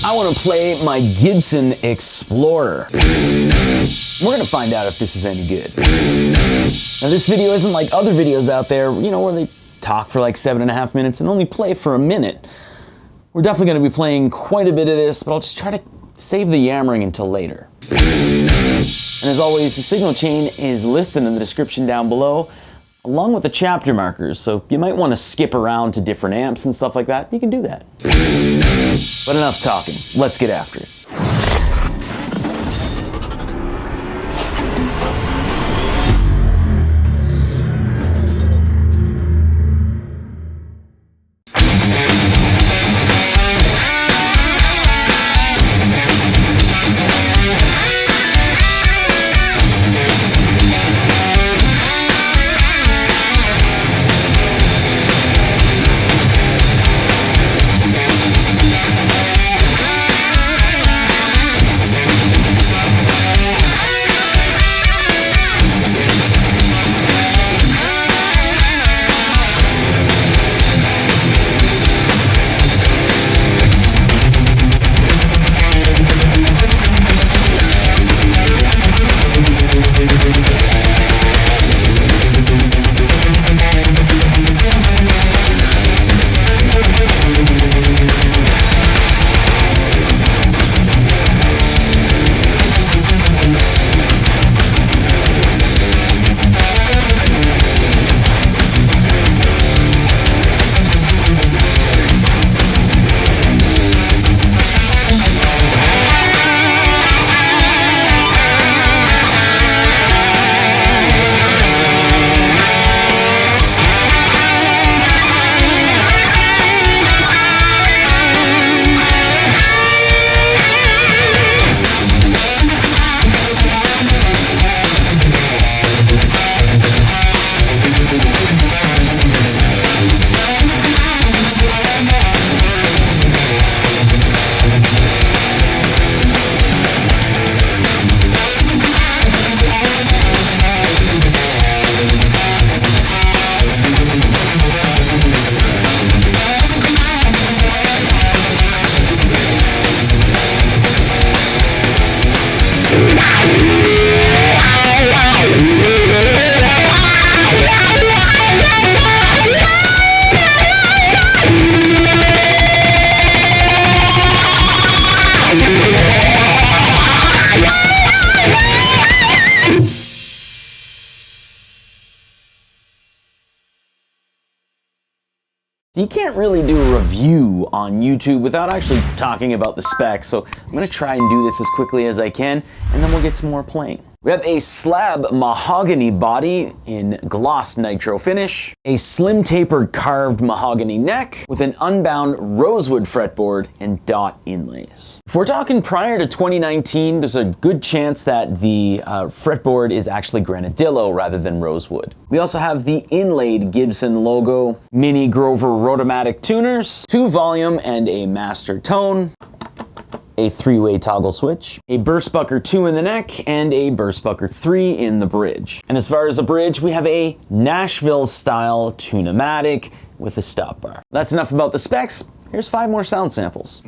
I want to play my Gibson Explorer. We're going to find out if this is any good. Now this video isn't like other videos out there, you know, where they talk for like 7.5 minutes and only play for a minute. We're definitely going to be playing quite a bit of this, but I'll just try to save the yammering until later. And as always, the signal chain is listed in the description down below, along with the chapter markers, so you might want to skip around to different amps and stuff like that. You can do that. But enough talking, let's get after it. You can't really do a review on YouTube without actually talking about the specs, so I'm going to try and do this as quickly as I can, and then we'll get to more playing. We have a slab mahogany body in gloss nitro finish, a slim tapered carved mahogany neck with an unbound rosewood fretboard and dot inlays. If we're talking prior to 2019, there's a good chance that the fretboard is actually granadillo rather than rosewood. We also have the inlaid Gibson logo, mini Grover Rotomatic tuners, 2 volume and a master tone, a 3-way toggle switch, a Burstbucker 2 in the neck, and a Burstbucker 3 in the bridge. And as far as the bridge, we have a Nashville-style Tune-o-matic with a stop bar. That's enough about the specs. Here's 5 more sound samples.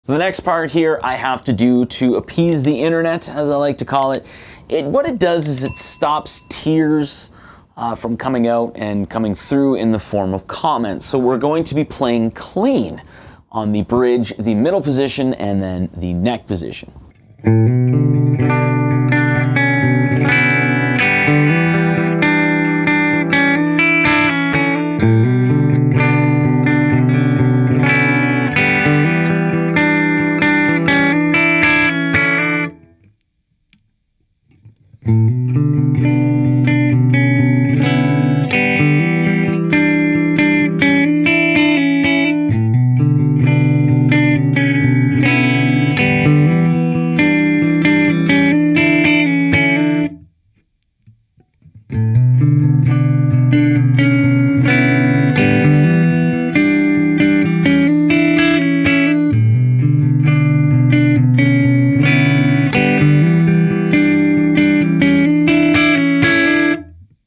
So the next part here I have to do to appease the internet, as I like to call it. What it does is it stops tears from coming out and coming through in the form of comments. So we're going to be playing clean on the bridge, the middle position, and then the neck position.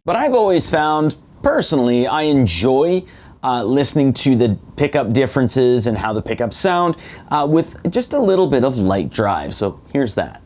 But I've always found, personally, I enjoy listening to the pickup differences and how the pickups sound with just a little bit of light drive. So here's that.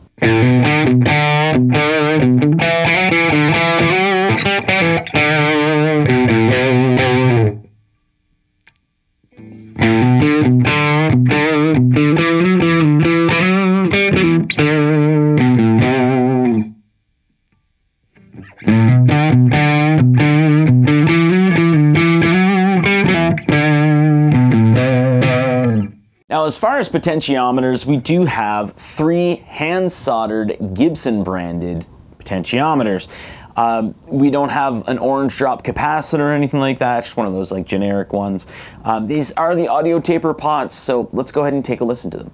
Now, as far as potentiometers, we do have 3 hand-soldered Gibson branded potentiometers. We don't have an orange drop capacitor or anything like that, just one of those like generic ones. These are the audio taper pots, so let's go ahead and take a listen to them.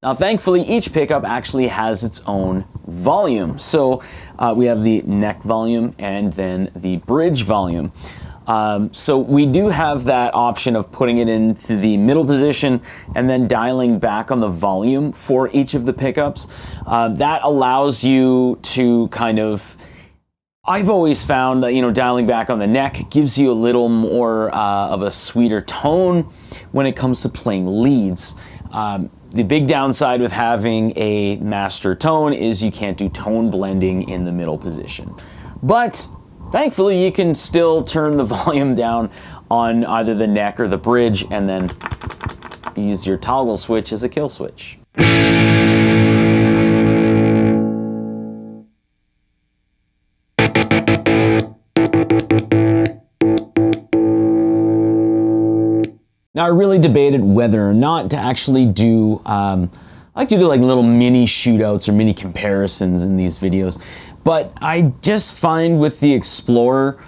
Now, thankfully, each pickup actually has its own volume. So we have the neck volume and then the bridge volume. So we do have that option of putting it into the middle position and then dialing back on the volume for each of the pickups. That allows you to kind of, I've always found that, you know, dialing back on the neck gives you a little more of a sweeter tone when it comes to playing leads. The big downside with having a master tone is you can't do tone blending in the middle position. But thankfully you can still turn the volume down on either the neck or the bridge and then use your toggle switch as a kill switch. Now, I really debated whether or not to actually do, I like to do like little mini shootouts or mini comparisons in these videos, but I just find with the Explorer,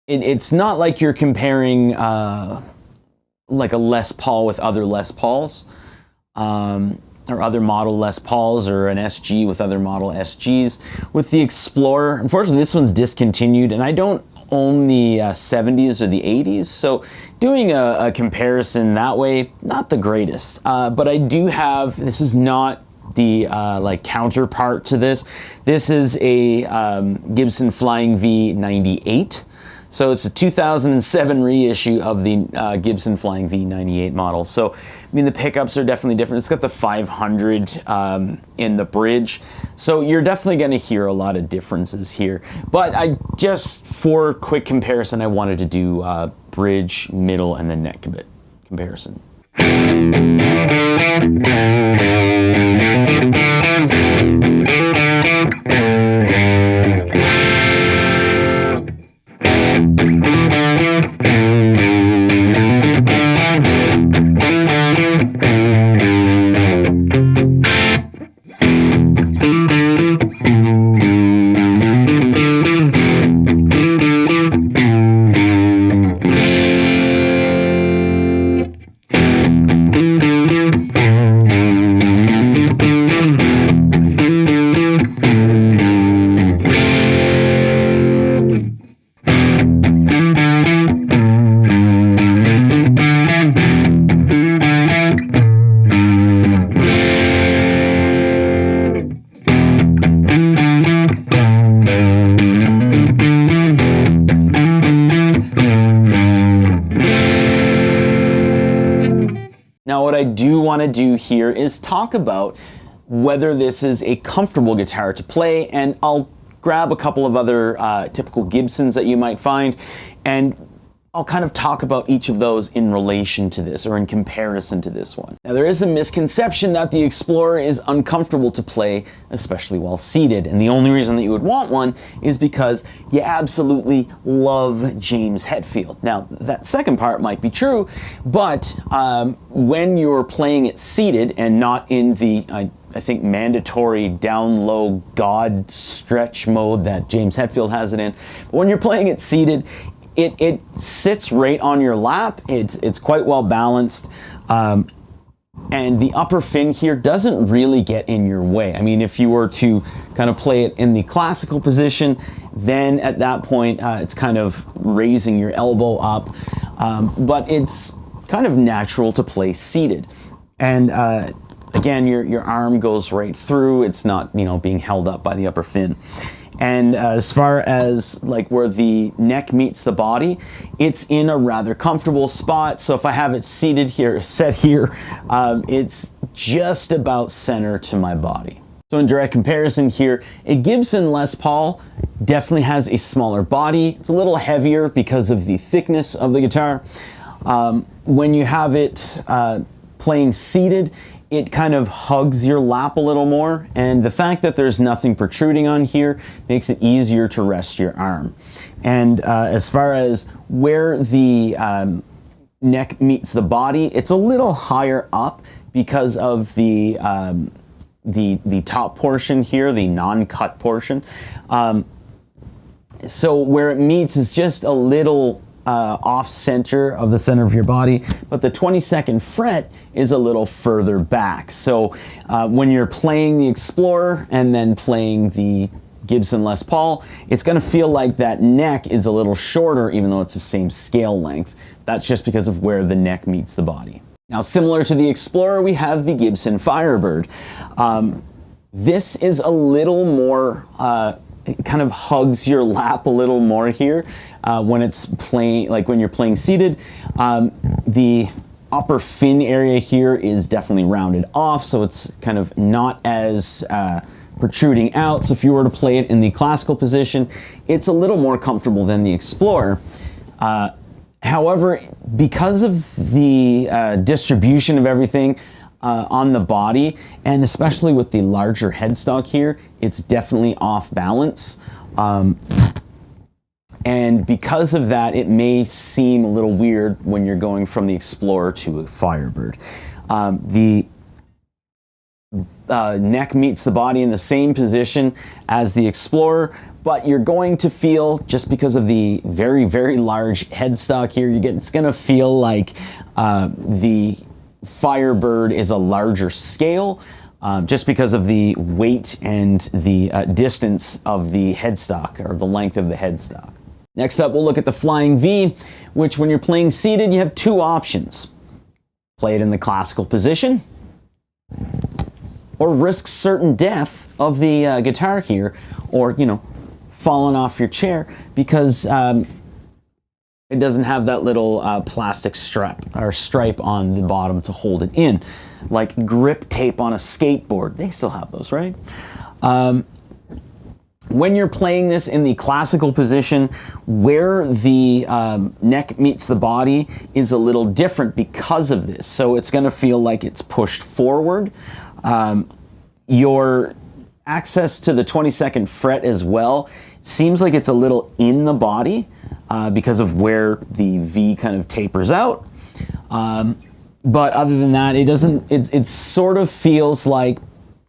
it's not like you're comparing like a Les Paul with other Les Pauls. or other model Les Pauls, or an SG with other model SGs. With the Explorer, unfortunately this one's discontinued, and I don't own the 70s or the 80s, so doing a comparison that way, not the greatest. But I do have, this is not the like counterpart to this. This is a Gibson Flying V 98. So it's a 2007 reissue of the Gibson Flying V 98 model. So, I mean, the pickups are definitely different. It's got the 500 in the bridge. So you're definitely gonna hear a lot of differences here. But just for quick comparison, I wanted to do bridge, middle, and the neck comparison. Now what I do want to do here is talk about whether this is a comfortable guitar to play, and I'll grab a couple of other typical Gibsons that you might find, and I'll kind of talk about each of those in relation to this, or in comparison to this one. Now there is a misconception that the Explorer is uncomfortable to play, especially while seated, and the only reason that you would want one is because you absolutely love James Hetfield. Now that second part might be true, but when you're playing it seated and not in the I think mandatory down low God stretch mode that James Hetfield has it in, but when you're playing it seated, it sits right on your lap. It's quite well balanced, and the upper fin here doesn't really get in your way. I mean, if you were to kind of play it in the classical position, then at that point it's kind of raising your elbow up, but it's kind of natural to play seated. And again, your arm goes right through. It's not, you know, being held up by the upper fin. And as far as like where the neck meets the body, it's in a rather comfortable spot. So if I have it seated here, set here, it's just about center to my body. So in direct comparison here, a Gibson Les Paul definitely has a smaller body. It's a little heavier because of the thickness of the guitar. When you have it playing seated, it kind of hugs your lap a little more, and the fact that there's nothing protruding on here makes it easier to rest your arm. And as far as where the neck meets the body, it's a little higher up because of the top portion here, the non-cut portion. So where it meets is just a little off center of the center of your body, but the 22nd fret is a little further back. So when you're playing the Explorer and then playing the Gibson Les Paul, it's going to feel like that neck is a little shorter even though it's the same scale length. That's just because of where the neck meets the body. Now, similar to the Explorer, we have the Gibson Firebird. This is a little more, it kind of hugs your lap a little more here. When it's playing, like when you're playing seated, the upper fin area here is definitely rounded off, so it's kind of not as protruding out. So if you were to play it in the classical position, it's a little more comfortable than the Explorer. However, because of the distribution of everything on the body, and especially with the larger headstock here, it's definitely off balance. And because of that, it may seem a little weird when you're going from the Explorer to a Firebird. The neck meets the body in the same position as the Explorer, but you're going to feel, just because of the very, very large headstock here, it's going to feel like the Firebird is a larger scale, just because of the weight and the distance of the headstock, or the length of the headstock. Next up, we'll look at the Flying V, which when you're playing seated, you have two options. Play it in the classical position, or risk certain death of the guitar here, or, you know, falling off your chair, because it doesn't have that little plastic strap or stripe on the bottom to hold it in, like grip tape on a skateboard. They still have those, right? When you're playing this in the classical position, where the neck meets the body is a little different because of this. So it's going to feel like it's pushed forward. Your access to the 22nd fret as well seems like it's a little in the body because of where the V kind of tapers out. But other than that, it doesn't, it sort of feels like,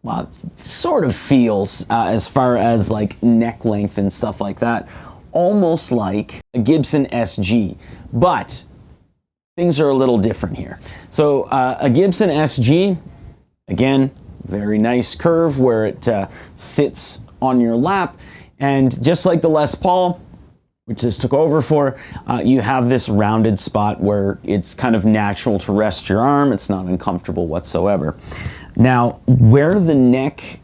well, sort of feels as far as like neck length and stuff like that, almost like a Gibson SG, but things are a little different here. So a Gibson SG, again, very nice curve where it sits on your lap, and just like the Les Paul, which this took over for, you have this rounded spot where it's kind of natural to rest your arm. It's not uncomfortable whatsoever. Now, where the neck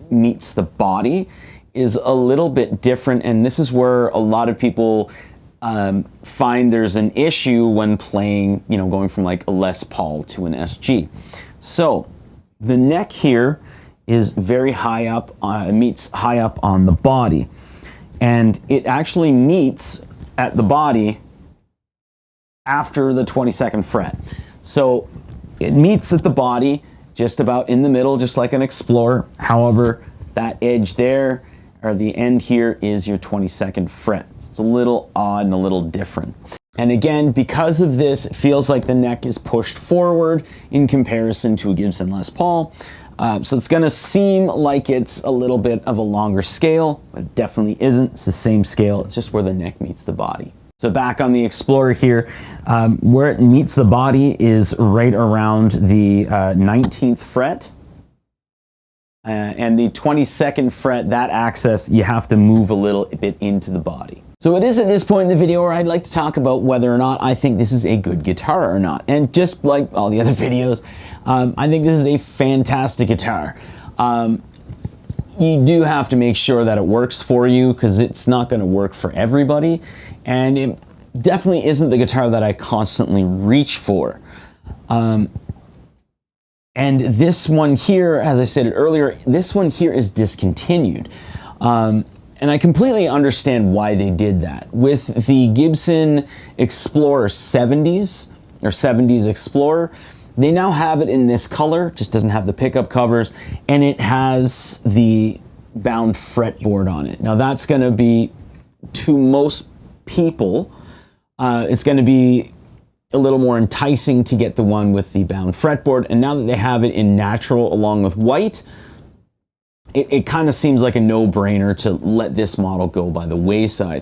meets the body is a little bit different, and this is where a lot of people find there's an issue when playing, you know, going from like a Les Paul to an SG. So the neck here is very high up, meets high up on the body, and it actually meets at the body after the 22nd fret. So it meets at the body just about in the middle, just like an Explorer. However, that edge there, or the end here, is your 22nd fret. It's a little odd and a little different. And again, because of this, it feels like the neck is pushed forward in comparison to a Gibson Les Paul. So it's going to seem like it's a little bit of a longer scale, but it definitely isn't. It's the same scale, it's just where the neck meets the body. So back on the Explorer here, where it meets the body is right around the 19th fret. And the 22nd fret, that access, you have to move a little bit into the body. So it is at this point in the video where I'd like to talk about whether or not I think this is a good guitar or not. And just like all the other videos, I think this is a fantastic guitar. You do have to make sure that it works for you, because it's not going to work for everybody. And it definitely isn't the guitar that I constantly reach for. And this one here, as I said earlier, this one here is discontinued. And I completely understand why they did that. With the Gibson Explorer 70s, or 70s Explorer, they now have it in this color, just doesn't have the pickup covers, and it has the bound fretboard on it. Now that's going to be, to most people, it's going to be a little more enticing to get the one with the bound fretboard, and now that they have it in natural along with white, it kind of seems like a no-brainer to let this model go by the wayside,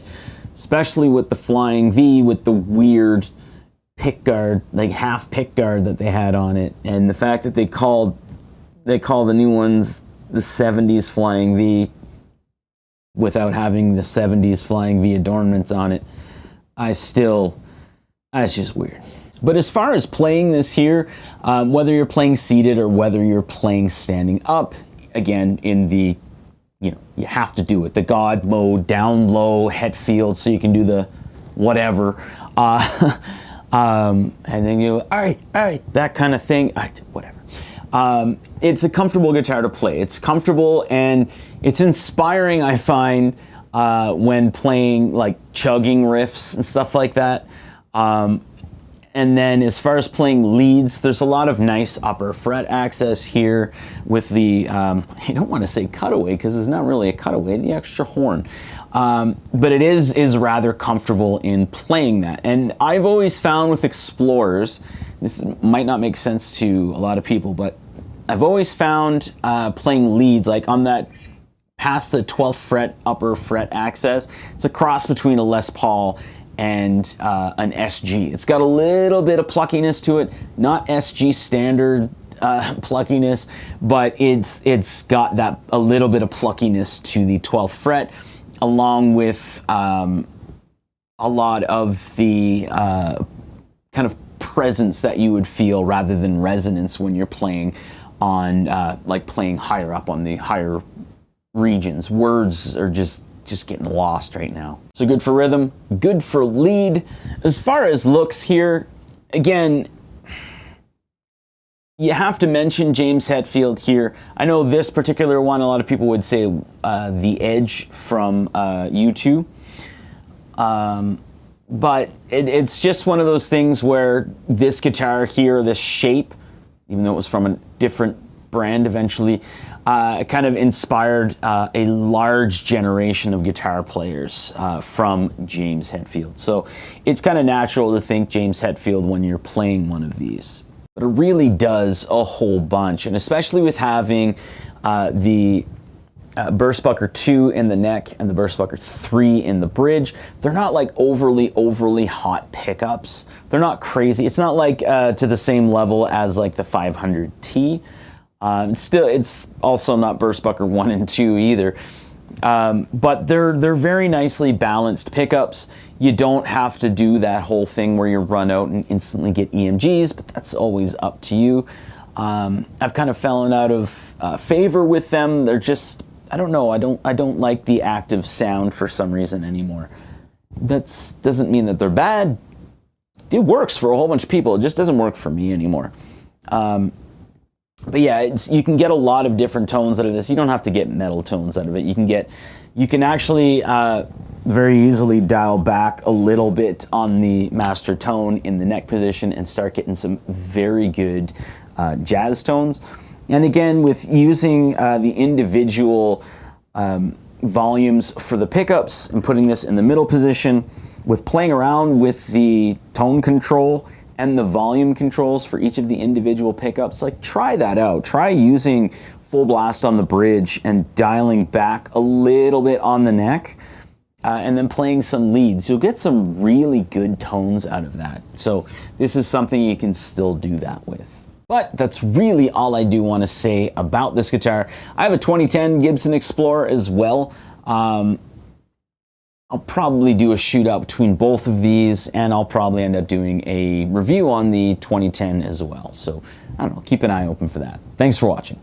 especially with the Flying V with the weird pickguard, like half pickguard that they had on it, and the fact that they call the new ones the 70s Flying V without having the 70s Flying V adornments on it. It's just weird. But as far as playing this here, whether you're playing seated or whether you're playing standing up, again, in the, you know, you have to do it, the God mode, down low, Hetfield, so you can do the whatever. And then you, all right, that kind of thing, whatever. It's a comfortable guitar to play. It's comfortable and it's inspiring, I find, when playing like chugging riffs and stuff like that. And then as far as playing leads, there's a lot of nice upper fret access here with the, I don't want to say cutaway because it's not really a cutaway, the extra horn. But it is rather comfortable in playing that. And I've always found with Explorers, this might not make sense to a lot of people, but I've always found playing leads, like on that past the 12th fret upper fret access, it's a cross between a Les Paul and an SG. It's got a little bit of pluckiness to it, not SG standard pluckiness, but it's got that a little bit of pluckiness to the 12th fret, along with a lot of the kind of presence that you would feel rather than resonance when you're playing on like playing higher up on the higher regions. Words are just getting lost right now. So good for rhythm, good for lead. As far as looks here, again, you have to mention James Hetfield here. I know this particular one, a lot of people would say The Edge from U2. But it's just one of those things where this guitar here, this shape, even though it was from a different brand eventually, kind of inspired a large generation of guitar players from James Hetfield. So it's kind of natural to think James Hetfield when you're playing one of these. But it really does a whole bunch, and especially with having the Burstbucker 2 in the neck and the Burstbucker 3 in the bridge. They're not like overly hot pickups. They're not crazy. It's not like to the same level as like the 500T. Still, it's also not Burstbucker 1 and 2 either. But they're very nicely balanced pickups. You don't have to do that whole thing where you run out and instantly get EMGs, but that's always up to you. I've kind of fallen out of favor with them. They're just, I don't know, I don't like the active sound for some reason anymore. That doesn't mean that they're bad. It works for a whole bunch of people. It just doesn't work for me anymore. But yeah, you can get a lot of different tones out of this. You don't have to get metal tones out of it. You can actually very easily dial back a little bit on the master tone in the neck position and start getting some very good jazz tones. And again, with using the individual volumes for the pickups and putting this in the middle position, with playing around with the tone control and the volume controls for each of the individual pickups, like try that out. Try using full blast on the bridge and dialing back a little bit on the neck, and then playing some leads. You'll get some really good tones out of that. So this is something you can still do that with. But that's really all I do want to say about this guitar. I have a 2010 Gibson Explorer as well. I'll probably do a shootout between both of these, and I'll probably end up doing a review on the 2010 as well. So I don't know, keep an eye open for that. Thanks for watching.